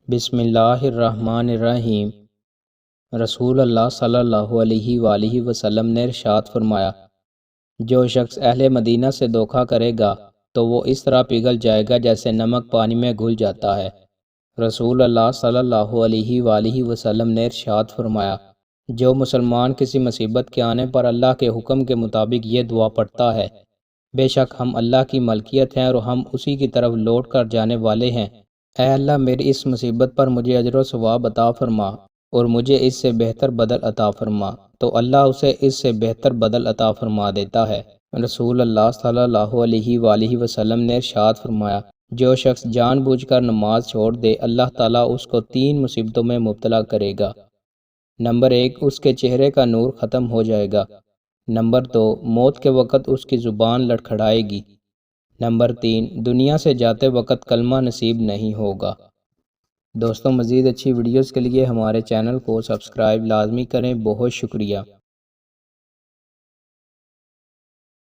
بسم اللہ الرحمن الرحیم۔ رسول اللہ صلی اللہ علیہ وآلہ وسلم نے ارشاد فرمایا، جو شخص اہل مدینہ سے دھوکہ کرے گا تو وہ اس طرح پگھل جائے گا جیسے نمک پانی میں گھل جاتا ہے۔ رسول اللہ صلی اللہ علیہ وآلہ وسلم نے ارشاد فرمایا، جو مسلمان کسی مصیبت کے آنے پر اللہ کے حکم کے مطابق یہ دعا پڑھتا ہے، بے شک ہم اللہ کی ملکیت ہیں اور ہم اسی کی طرف لوٹ کر جانے والے ہیں۔ اے اللہ، میری اس مصیبت پر مجھے اجر و ثواب عطا فرما اور مجھے اس سے بہتر بدل عطا فرما، تو اللہ اسے اس سے بہتر بدل عطا فرما دیتا ہے۔ رسول اللہ صلی اللہ علیہ وآلہ وسلم نے ارشاد فرمایا، جو شخص جان بوجھ کر نماز چھوڑ دے، اللہ تعالیٰ اس کو 3 مصیبتوں میں مبتلا کرے گا۔ نمبر 1، اس کے چہرے کا نور ختم ہو جائے گا۔ نمبر 2، موت کے وقت اس کی زبان لڑکھڑائے گی۔ نمبر 3، دنیا سے جاتے وقت کلمہ نصیب نہیں ہوگا۔ دوستوں، مزید اچھی ویڈیوز کے لیے ہمارے چینل کو سبسکرائب لازمی کریں۔ بہت شکریہ۔